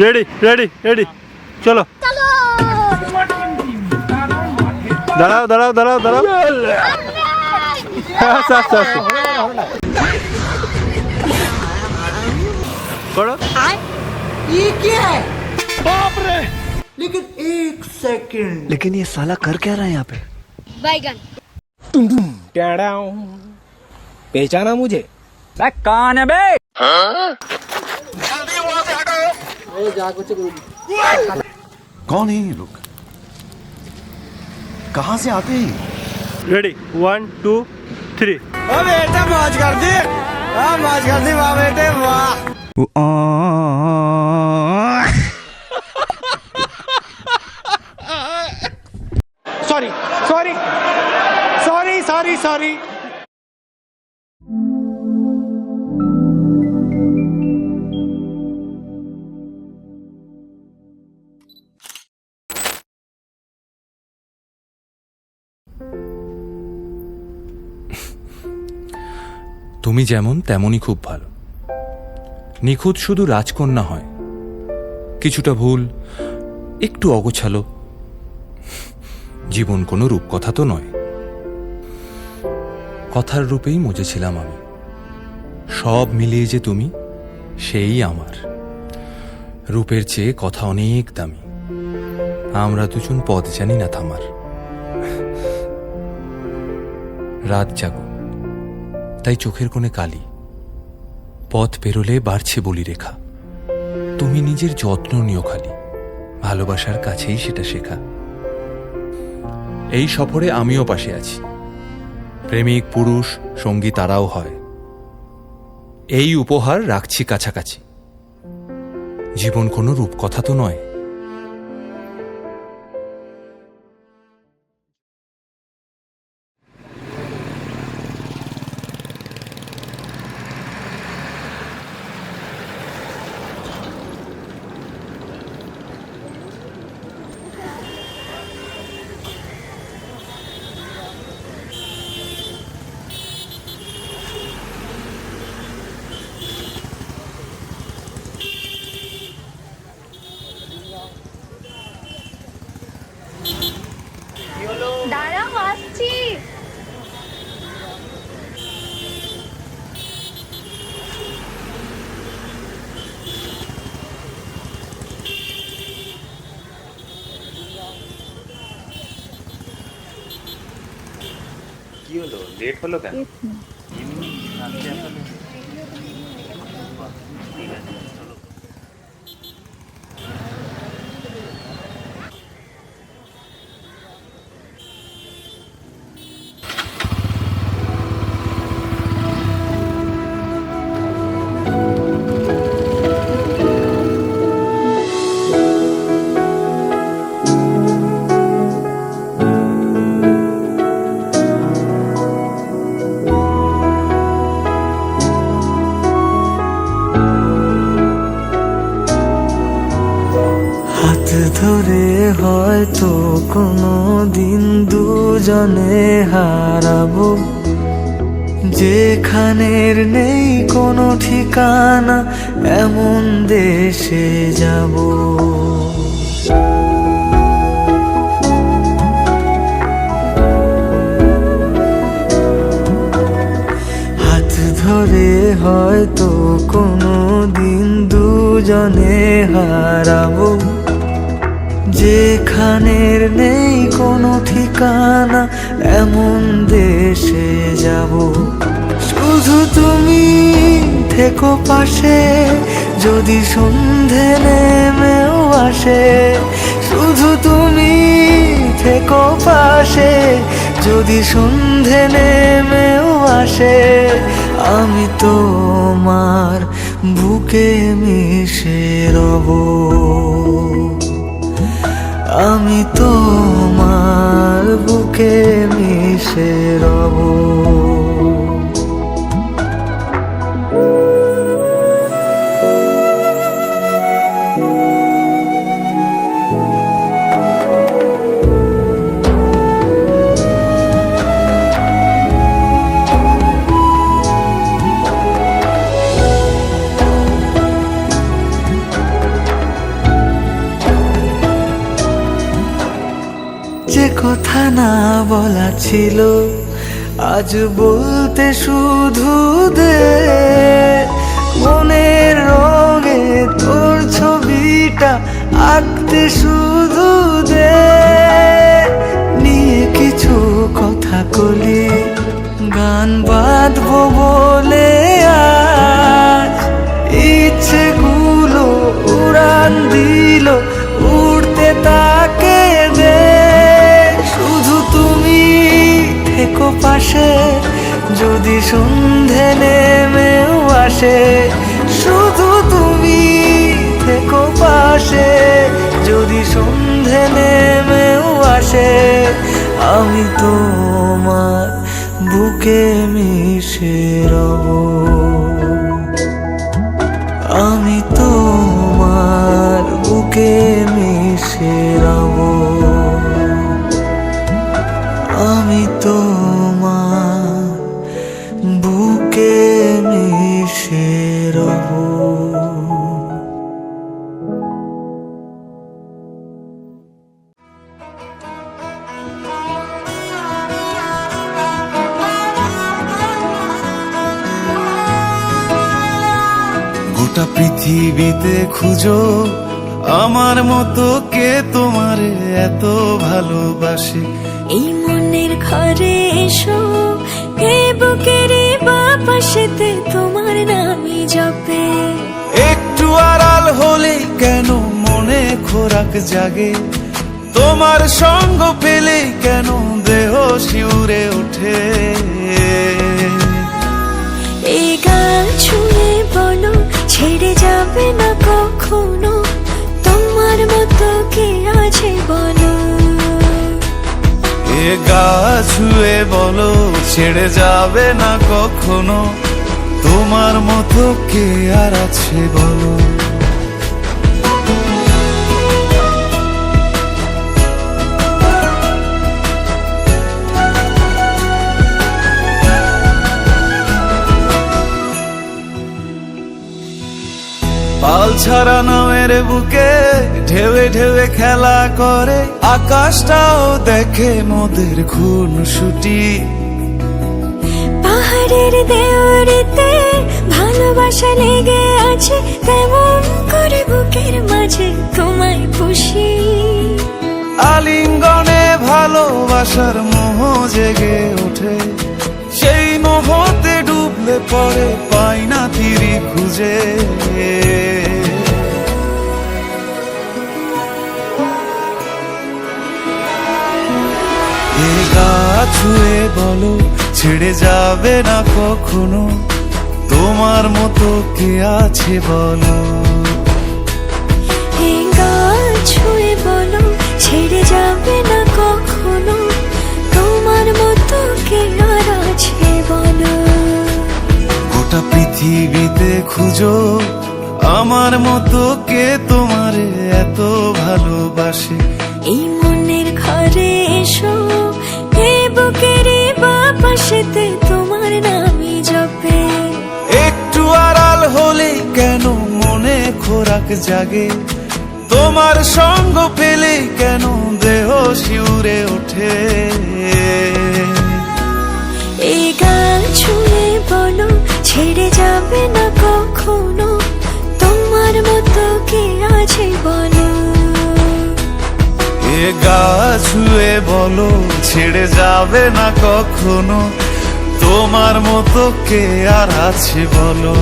Ready ready ready, চলো। দাঁড়াও দাঁড়াও দাঁড়াও দাঁড়াও, আচ্ছা আচ্ছা আচ্ছা করো। ये क्या है? बाप रे! लेकिन एक सेकंड, लेकिन ये साला कर क्या रहा है यहाँ पे? बैगन। पहचाना मुझे? कौन है बे? कौन है ये लोग? कहाँ से आते हैं? রেডি 1 2 3। बेटा मौज कर दी, मौज कर दी, वाह बेटे वाह। Sorry sorry sorry sorry sorry. তুমি যেমন তেমনই খুব ভালো। নিখুঁত শুধু রাজকন্যা হয়, কিছুটা ভুল, একটু অগোছালো। জীবন কোনো রূপকথা তো নয়। কথার রূপেই মজেছিলাম আমি, সব মিলিয়ে যে তুমি সেই আমার। রূপের চেয়ে কথা অনেক দামি, আমরা দুজন পথ জানি না থামার। রাত জাগো তাই চোখের কোণে কালি, পথ পেরোলে বাড়ছে বলি রেখা। তুমি নিজের যত্ন নিও খালি, ভালোবাসার কাছেই সেটা শেখা। এই সফরে আমিও পাশে আছি, প্রেমিক পুরুষ সঙ্গী তারাও হয়। এই উপহার রাখছি কাছাকাছি, জীবন কোনো রূপকথা তো নয়। দাঁড়াও, আসছি। কি হলো, লেট হলো কেন? হাত ধরে হয়তো কোনো দিন দুজনে হারাবো, যেখানের নেই কোনো ঠিকানা এমন দেশে যাব। হাত ধরে হয়তো কোনো দিন দুজনে হারাবো, যেখানের নেই কোনো ঠিকানা এমন দেশে যাব। শুধু তুমি থেকো পাশে, যদি সন্ধে নেমেও আসে। শুধু তুমি থেকো পাশে, যদি সন্ধে নেমেও আসে। আমি তোমার বুকে মিশে রব, আমি তোমার বুকে মিশে রব। কথা না বলা ছিল, আজ বলতে শুধু দে। মনের রঙে তোর ছবিটা আঁকতে শুধু দে। নিয়ে কিছু কথা কলি, গান বাঁধবো বলে আজ ইচ্ছেগুলো উড়ান দিল, উড়তে তাকে দে। শুধু তুমি থেকো পাশে, যদি সন্ধে নেমেও আসে। শুধু তুমি থেকো পাশে, যদি সন্ধে নেমেও আসে। আমি তোমার বুকে মিশে রব, আমি তোমার বুকে মিশে রব, আমি তোমার বুকে মিশে রব। গোটা পৃথিবীতে খুঁজো আমার মতো কে তোমারে এত ভালোবাসে। এই মনের ঘরে এসো, এ বুকের বাপাশেতে তোমার নামই জপে। একটু আড়াল হলে কেন মনে খোরাক জাগে, তোমার সঙ্গ পেলে কেন দেহ শিউরে ওঠে। এই গান ছুঁয়ে বলো, ছেড়ে যাবে না কখনো, তোমার মতো কে আছে বলো। এ গা ছুঁয়ে বলো, ছেড়ে যাবে না কখনো, তোমার মতো কে আর আছে বলো। পাল ছাড়া নামের বুকে ঢেউে ঢেউে খেলা করে, আকাশটাও দেখে মোদের খুনসুটি। পাহাড়ের দেওয়ারিতে ভালোবাসা লেগে আছে, তেমন করে বুকের মাঝে তোমায় পুষি। আলিঙ্গনে ভালোবাসার মোহ জেগে ওঠে, সেই মোহতে ডুবলে পরে পাই না তীরি খুঁজে। এ গা ছুঁয়ে বলো, ছেড়ে যাবে না কখনো, তোমার মতো কে আছে বলো। এই গান ছুঁয়ে বলো, ছেড়ে যাবে না কখনো, তোমার মতো কে আর আছে বলো। গোটা পৃথিবীতে খুঁজো আমার মতো কে তোমারে এত ভালোবাসে। এই মনের ঘরে এসো, এ বুকের বাপাশেতে তোমার নামই জপে। একটু আড়াল হলে কেন মনে খোরাক জাগে, তোমার সঙ্গ পেলে কেন দেহ শিউরে ওঠে। এই গান ছুঁয়ে বলো, ছেড়ে যাবে না কখনো, তোমার মতো কে আছে বলো। এ গা ছুঁয়ে বলো, ছেড়ে যাবে না কখনো, তোমার মতো কে আর আছে বলো।